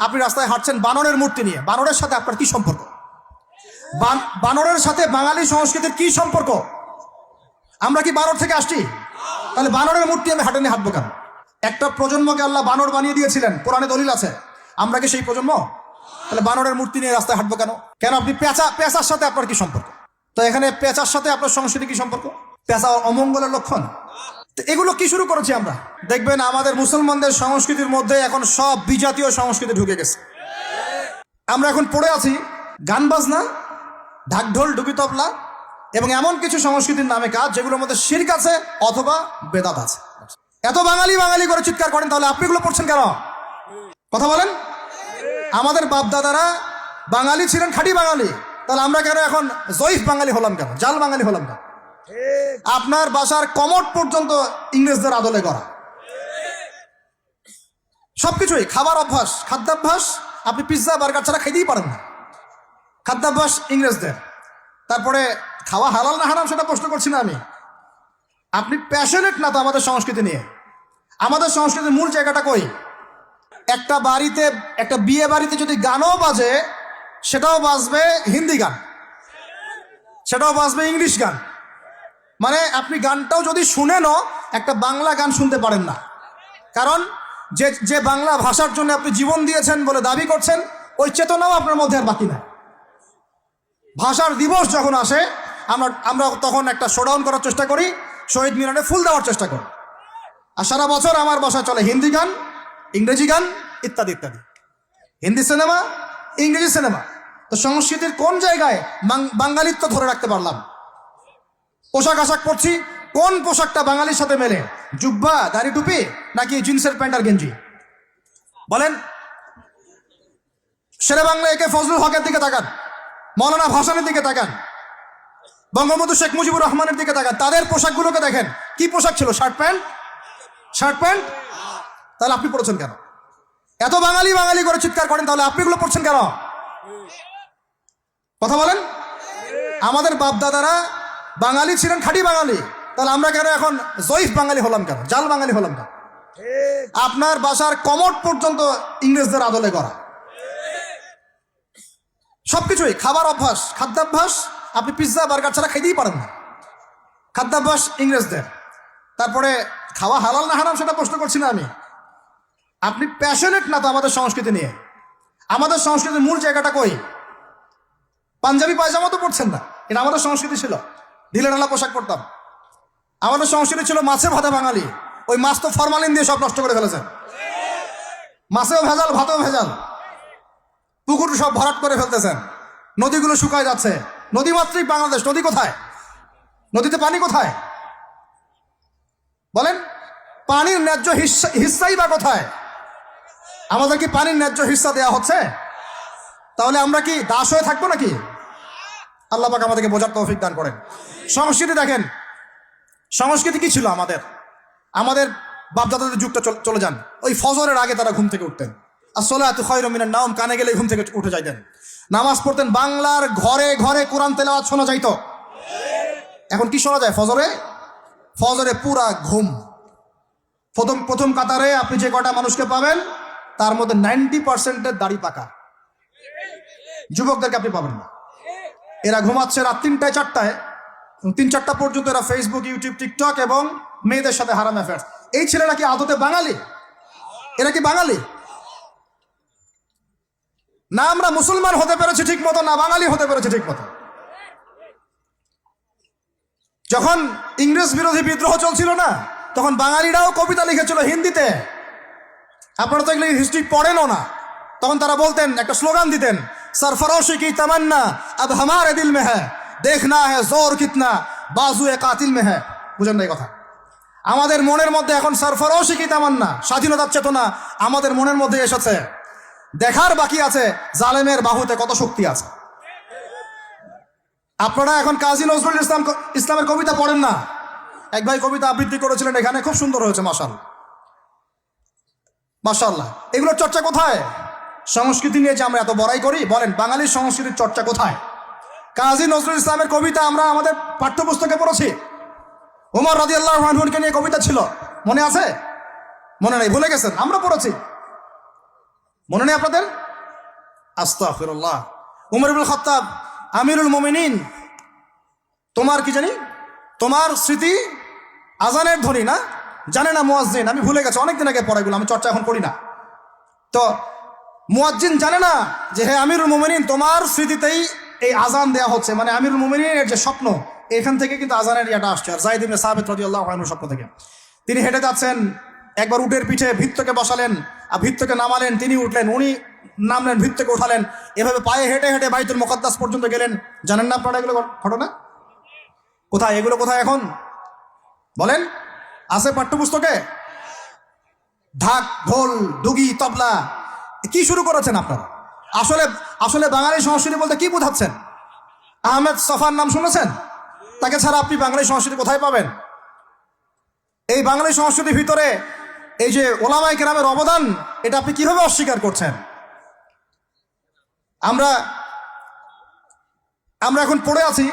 আপনি রাস্তায় হাঁটছেন বানরের মূর্তি নিয়ে, বানরের সাথে আপনার কি সম্পর্ক? বানরের সাথে বাঙালি সংস্কৃতির কি সম্পর্ক? আমরা কি বানর থেকে আসছি? তাহলে বানরের মূর্তি আমি হাঁটে নিয়ে হাঁটবো কেন? একটা প্রজন্মকে আল্লাহ বানর বানিয়ে দিয়েছিলেন, কোরআনে দলিল আছে। আমরা কি সেই প্রজন্ম? তাহলে বানরের মূর্তি নিয়ে রাস্তায় হাঁটবো কেন? কেন আপনি পেঁচার সাথে আপনার কি সম্পর্ক? তো এখানে পেঁচার সাথে আপনার সংস্কৃতি কি সম্পর্ক? পেঁচা অমঙ্গলের লক্ষণ। তো এগুলো কি শুরু করেছি আমরা? দেখবেন আমাদের মুসলমানদের সংস্কৃতির মধ্যে এখন সব বিজাতীয় সংস্কৃতি ঢুকে গেছে। আমরা এখন পড়ে আছি গান বাজনা, ঢাকঢোল, ডুবি তবলা এবং এমন কিছু সংস্কৃতির নামে কাজ যেগুলোর মধ্যে শিরক আছে অথবা বেদাত আছে। এত বাঙালি বাঙালি করে চিৎকার করেন, তাহলে আপনি এগুলো পড়ছেন কেন? কথা বলেন। আমাদের বাপদাদারা বাঙালি ছিলেন, খাঁটি বাঙালি, তাহলে আমরা কেন এখন জয়ীফ বাঙালি হলাম কেন? জাল বাঙালি হলাম কেন? আপনার বাসার কমোড পর্যন্ত ইংরেজদের আদলে করা, সবকিছুই খাবার অভ্যাস, খাদ্যাভ্যাস, আপনি পিৎজা বার্গার ছাড়া খাইতেই পারেন না, খাদ্যাভ্যাস ইংরেজদের। তারপরে খাওয়া হালাল না হারাম সেটা প্রশ্ন করছি না আমি, আপনি প্যাশনেট না তো আমাদের সংস্কৃতি নিয়ে। আমাদের সংস্কৃতির মূল জায়গাটা কই? একটা বাড়িতে, একটা বিয়ে বাড়িতে যদি গানও বাজে, সেটাও বাজবে হিন্দি গান, সেটাও বাজবে ইংলিশ গান। মানে আপনি গানটাও যদি শুনেনও একটা বাংলা গান শুনতে পারেন না, কারণ যে বাংলা ভাষার জন্য আপনি জীবন দিয়েছেন বলে দাবি করছেন, ওই চেতনাও আপনার মধ্যে আর বাকি নাই। ভাষার দিবস যখন আসে আমরা তখন একটা শোডাউন করার চেষ্টা করি, শহীদ মিনারে ফুল দেওয়ার চেষ্টা করি, আর সারা বছর আমার বাসায় চলে হিন্দি গান, ইংরেজি গান ইত্যাদি ইত্যাদি, হিন্দি সিনেমা, ইংরেজি সিনেমা। তো সংস্কৃতির কোন জায়গায় বাঙালিত্ব ধরে রাখতে পারলাম? পোশাক আশাক পরছি, কোন পোশাকটা বাঙালির সাথে মেলে? জুব্বা, দাড়ি টুপি, নাকি জিন্সের প্যান্ট আর গেঞ্জি? বলেন। শেরে বাংলা একে ফজলুল হকের দিকে তাকান, মৌলানা ভাসানের দিকে তাকান, বঙ্গবন্ধু শেখ মুজিবুর রহমানের দিকে তাকান, তাদের পোশাকগুলোকে দেখেন। কি পোশাক ছিল? Shirt pant, shirt pant. তাহলে আপনি পড়েছেন কেন? এত বাঙালি বাঙালি করে চিৎকার করেন, তাহলে আপনি এগুলো পড়ছেন কেন? কথা বলেন। আমাদের বাপদাদারা বাঙালি ছিলেন, খাঁটি বাঙালি, তাহলে আমরা কেন এখন জয়ীফ বাঙালি হলাম কেন? জাল বাঙালি হলাম কেন? আপনার বাসার কমোড পর্যন্ত ইংরেজদের আদলে করা, সবকিছুই খাবার অভ্যাস, খাদ্যাভ্যাস, আপনি পিৎজা বার্গার ছাড়া খাইতেই পারেন না, খাদ্যাভ্যাস ইংরেজদের। তারপরে খাওয়া হালাল না হারাম সেটা প্রশ্ন করছি না আমি, আপনি প্যাশনেট না তো আমাদের সংস্কৃতি নিয়ে। আমাদের সংস্কৃতির মূল জায়গাটা কই? পাঞ্জাবি পায়জামা তো পড়ছেন না, এটা আমাদের সংস্কৃতি ছিল। ঢিলেঢালা পোশাক পরতাম। আমাদের সংস্কৃতি ছিল মাছে ভাতে বাঙালি। ওই মাছ তো ফরমালিন দিয়ে সব নষ্ট করে ফেলেছেন, মাছেও ভেজাল, ভাতেও ভেজাল, পুকুর সব ভরাট করে ফেলতেছেন, নদীগুলো শুকায় যাচ্ছে। নদী মাত্রই বাংলাদেশ, নদী কোথায়? নদীতে পানি কোথায়? বলেন। পানির ন্যায্য হিস্সাই বা কোথায়? আমাদের কি পানির ন্যায্য হিস্সা দেওয়া হচ্ছে? তাহলে আমরা কি দাস হয়ে থাকবো নাকি? আল্লাহ পাক আমাদেরকে বোঝার তৌফিক দান করেন। সংস্কৃতি দেখেন, সংস্কৃতি কি ছিল আমাদের? আমাদের বাপদাদাদের যুগটা চলে যান, ওই ফজরের আগে তারা ঘুম থেকে উঠতেন, আসসালাতু খায়রুম মিনান নাওম, কানে গেলে ঘুম থেকে উঠে যাইতেন, নামাজ পড়তেন, বাংলার ঘরে ঘরে কোরআন তেলাওয়াত শোনা যাইতো। এখন কি শোনা যায়? ফজরে পুরা ঘুম। প্রথম কাতারে আপনি যে কটা মানুষকে পাবেন, তার মধ্যে 90% দাড়ি পাকা। যুবকদেরকে আপনি পাবেন না। এরা ঘুমাচ্ছে রাত 3টায় 4টায়, 3-4টা পর্যন্ত এরা ফেসবুক, ইউটিউব, টিকটক এবং মেয়েদের সাথে হারাম অ্যাফেয়ার্স। এই ছেলেরা কি আদতে বাঙালি? এরা কি বাঙালি? না আমরা মুসলমান হতে পেরেছি ঠিক মতো, না বাঙালি হতে পেরেছি ঠিক মতো। যখন ইংরেজ বিরোধী বিদ্রোহ চলছিল না, তখন বাঙালিরাও কবিতা লিখেছিল হিন্দিতে। আপনারা তো এগুলো হিস্ট্রি পড়েনও না। তখন তারা বলতেন, একটা স্লোগান দিতেন, সরফরোশি কি তামান্না আব হামারে দিল মে হ্যায়, দেখনা হ্যায় জোর কিতনা বাজুয়ে কাতিল মে হ্যায়। বুঝেন না এই কথা? আমাদের মনের মধ্যে এখন সরফরোশি কি তামান্না, স্বাধীনতার চেতনা আমাদের মনের মধ্যে এসেছে। দেখার বাকি আছে জালেমের বাহুতে কত শক্তি আছে। আপনারা এখন কাজী নজরুল ইসলামের কবিতা পড়েন না। এক ভাই কবিতা আবৃত্তি করেছিলেন এখানে, খুব সুন্দর হয়েছে, মাশাআল্লাহ মাশাআল্লাহ। এগুলোর চর্চা কোথায়? সংস্কৃতি নিয়ে যে আমরা এত বড়াই করি, বলেন বাঙালির সংস্কৃতির চর্চা কোথায়? কাজী নজরুল ইসলামের কবিতা আমরা আমাদের পাঠ্যপুস্তকে পড়েছি। ওমর রাদিয়াল্লাহু আনহুকে নিয়ে কবিতা ছিল, মনে আছে? মনে নেই, ভুলে গেছেন? আমরা পড়েছি। মনে নেই আপনাদের? আস্তাগফিরুল্লাহ। উমর ইবনুল খাত্তাব আমিরুল মুমিনিন, তোমার কি জানি, তোমার স্মৃতি আজানের ধ্বনি না, জানে না মুয়াজ্জিন, আমি ভুলে গেছি, অনেকদিন আগে পড়াগুলো, আমি চর্চা এখন করি না। তো মুয়াজ্জিন জানে না যে হে আমিরুল মুমিনিন, তোমার স্মৃতিতেই এই আজান দেয়া হচ্ছে, মানে আমিরুল মুমিনিনের যে স্বপ্ন, এখান থেকে কিন্তু আজানের ইয়াটা আসছে। আর যায়েদ ইবনে সাবিত রাদিয়াল্লাহু আনহু স্বপ্ন থেকে তিনি হেঁটে যাচ্ছেন, একবার উটের পিঠে ভৃত্যকে বসালেন আর ভৃত্যকে নামালেন, তিনি উঠলেন, উনি নামলেন, ভৃত্যকে উঠালেন, এভাবে পায়ে হেঁটে হেঁটে বাইতুল মুকাদ্দাস পর্যন্ত গেলেন। জানেন না আপনারা এগুলো ঘটনা? কোথায় এগুলো, কোথায় এখন বলেন? আছে পাঠ্যপুস্তকে? ঢাক, ঢোল, ডুগি, তবলা কি শুরু করেছেন আপনারা? আসলে আসলে বাঙালি সংস্কৃতি বলতে কি বোঝাচ্ছেন? আহমেদ সফার নাম শুনেছেন? তাকে ছাড়া আপনি বাঙালি সংস্কৃতি কোথায় পাবেন? এই বাঙালি সংস্কৃতির ভিতরে এই যে ওলামায়ে কেরামের অবদান, এটা আপনি কিভাবে অস্বীকার করছেন? আমরা এখন পড়ে আছি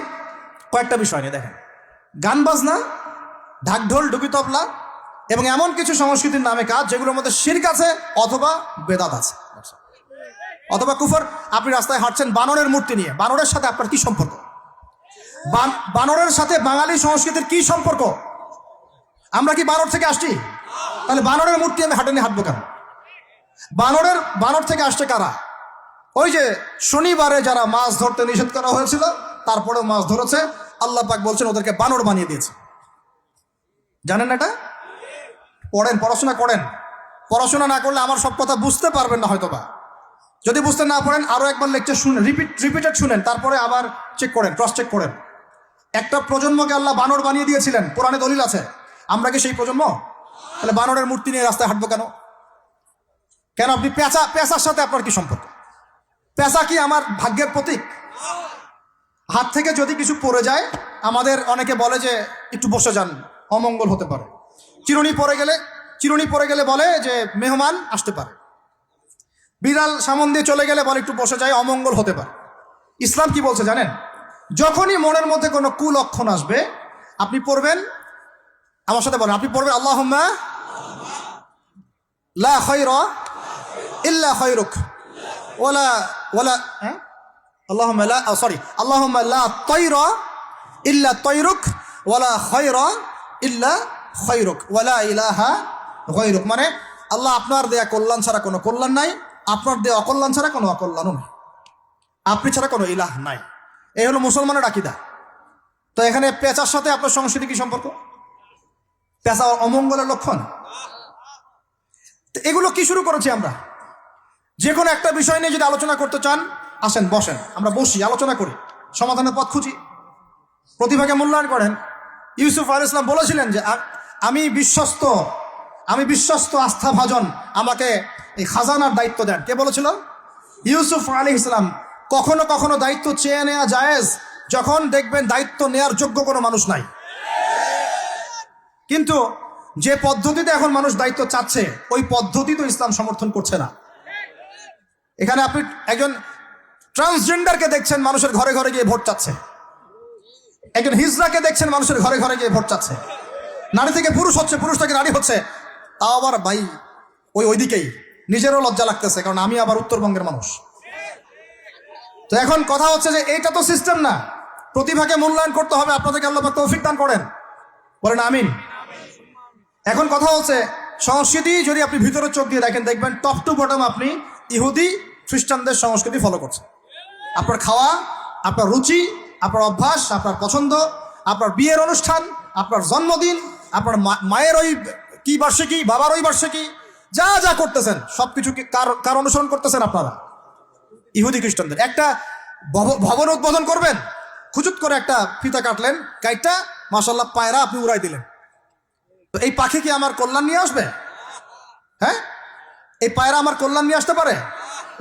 কয়েকটা বিষয় নিয়ে। দেখেন, গান বাজনা, ঢাকঢোল, ডুগি, তবলা এবং এমন কিছু সংস্কৃতির নামে কাজ যেগুলোর মধ্যে শিরক আছে অথবা বেদাত আছে অথবা কুফর। আপনি রাস্তায় হাঁটছেন বানরের মূর্তি নিয়ে, বানরের সাথে আপনার কি সম্পর্ক? বানরের সাথে বাঙালি সংস্কৃতির কি সম্পর্ক? আমরা কি বানর থেকে আসছি? তাহলে বানরের মূর্তি আমি হাঁটে নিয়ে হাঁটবো কেন? বানর থেকে আসছে কারা? ওই যে শনিবারে যারা মাছ ধরতে নিষেধ করা হয়েছিল, তারপরেও মাছ ধরেছে, আল্লাহ পাক বলছেন ওদেরকে বানর বানিয়ে দিয়েছে। জানেন না এটা? পড়েন, পড়াশোনা করেন। পড়াশোনা না করলে আমার সব কথা বুঝতে পারবেন না হয়তোবা। যদি বুঝতে না পারেন আরো একবার লেকচার শুনেন, রিপিটেড শুনেন, তারপরে আবার চেক করেন, ক্রস চেক করেন। একটা প্রজন্মকে আল্লাহ বানর বানিয়ে দিয়েছিলেন, কোরআনে দলিল আছে। আমরা কি সেই প্রজন্ম? তাহলে বানরের মূর্তি নিয়ে রাস্তায় হাঁটবো কেন? কেন আপনি পেঁচার সাথে আপনার কি সম্পর্ক? পেঁচা কি আমার ভাগ্যের প্রতীক? হাত থেকে যদি কিছু পড়ে যায়, আমাদের অনেকে বলে যে একটু বসে যান, অমঙ্গল হতে পারে। চিরুনি পড়ে গেলে বলে যে মেহমান আসতে পারে। বিড়াল সামন দিয়ে চলে গেলে বলে একটু বসে যায়, অমঙ্গল হতে পারে। ইসলাম কি বলছে জানেন? যখনই মনের মধ্যে কোনো কুলক্ষণ আসবে, আপনি পড়বেন, আমার সাথে বলেন, আপনি পড়বেন আল্লাহুম্মা লা খায়রা ইল্লা খায়রুক ওয়ালা আল্লাহুম্মা লা তায়রা ইল্লা তায়রুক ওয়ালা খায়রা ইল্লা খায়রুক ওয়ালা ইলাহা গায়রুক। মানে আল্লাহ আপনার দেয়া কল্যাণ ছাড়া কোনো কল্যাণ নাই, আপনার দেয়া অকল্যাণ ছাড়া কোনো অকল্যাণও নাই, আপনি ছাড়া কোনো ইলাহ নাই। এই হলো মুসলমানের আকীদা। তো এখানে পেঁচার সাথে আপনার সংস্কৃতি কি সম্পর্ক? পেঁচা অমঙ্গলের লক্ষণ। এগুলো কি শুরু করেছি আমরা? যে কোনো একটা বিষয় নিয়ে যদি আলোচনা করতে চান, আসেন, বসেন, আমরা বসি, আলোচনা করি, সমাধানের পথ খুঁজি, প্রতিভাকে মূল্যায়ন করেন। ইউসুফ আলাইহিস সালাম বলেছিলেন যে আমি বিশ্বস্ত আস্থাভাজন, আমাকে এই খাজানার দায়িত্ব দেন। কে বলেছিল? ইউসুফ আলাইহিস সালাম। কখনো কখনো দায়িত্ব চেয়ে নেওয়া জায়েজ, যখন দেখবেন দায়িত্ব নেয়ার যোগ্য কোনো মানুষ নাই। কিন্তু যে পদ্ধতিতে এখন মানুষ দায়িত্ব চাচ্ছে, ওই পদ্ধতি তো ইসলাম সমর্থন করছে না। এখানে আপনি একজন ট্রান্সজেন্ডারকে দেখছেন মানুষের ঘরে ঘরে গিয়ে ভোট চাচ্ছে, একজন হিজড়াকে দেখছেন মানুষের ঘরে ঘরে গিয়ে ভোট চাচ্ছে, নারী থেকে পুরুষ হচ্ছে, পুরুষ থেকে নারী হচ্ছে, তাও আবার ভাই ওইদিকেই। নিজেরও লজ্জা লাগতেছে, কারণ আমি আবার উত্তরবঙ্গের মানুষ। তো এখন কথা হচ্ছে যে এইটা তো সিস্টেম না, প্রতিভাকে মূল্যায়ন করতে হবে। আপনাদেরকে আল্লাহ পাক তৌফিক দান করেন, বলেন আমিন। এখন কথা হচ্ছে সংস্কৃতি যদি আপনি ভিতরে চোখ দিয়ে দেখেন, দেখবেন টপ টু বটম আপনি ইহুদি খ্রিস্টানদের সংস্কৃতি ফলো করছেন। আপনার খাওয়া, আপনার রুচি, আপনার অভ্যাস, আপনার পছন্দ, আপনার বিয়ের অনুষ্ঠান, আপনার জন্মদিন, আপনার মায়ের ওই কি বার্ষিকী, বাবার ওই বার্ষিকী, যা যা করতেছেন সবকিছু কার অনুসরণ করতেছেন আপনারা? ইহুদি খ্রিস্টানদের। একটা ভবন উদ্বোধন করবেন, খুচুত করে একটা ফিতা কাটলেন, কাইটটা মাশাআল্লাহ পায়রা আপনি উড়াই দিলেন। তো এই পাখি কি আমার কল্যাণ নিয়ে আসবে? হ্যাঁ, এই পায়রা আমার কল্যাণ নিয়ে আসতে পারে?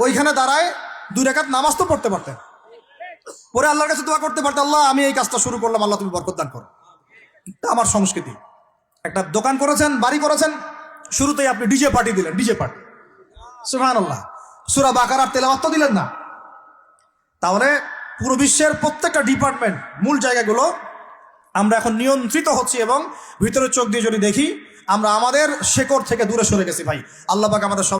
ওইখানে দাঁড়ায় 2 রাকাত নামাজ তো পড়তে পারতেন, পরে আল্লাহর কাছে দোয়া করতে পারতেন, আল্লাহ আমি এই কাজটা শুরু করলাম, আল্লাহ তুমি বরকত দান করো। আমার সংস্কৃতি। একটা দোকান করেছেন, বাড়ি করেছেন, শুরুতেই আপনি ডিজে পার্টি দিলেন, ডিজে পার্টি, সুবহানাল্লাহ। সূরা বাকারার তেলাওয়াত তো দিলেন না। তাহলে পুরো বিশ্বের প্রত্যেকটা ডিপার্টমেন্ট, মূল জায়গাগুলো আমরা এখন নিয়ন্ত্রিত হচ্ছি, এবং ভিতরে চোখ দিয়ে যদি দেখি আমরা আমাদের শেকড় থেকে দূরে সরে গেছি। ভাই আল্লাহ পাক আমাদের সব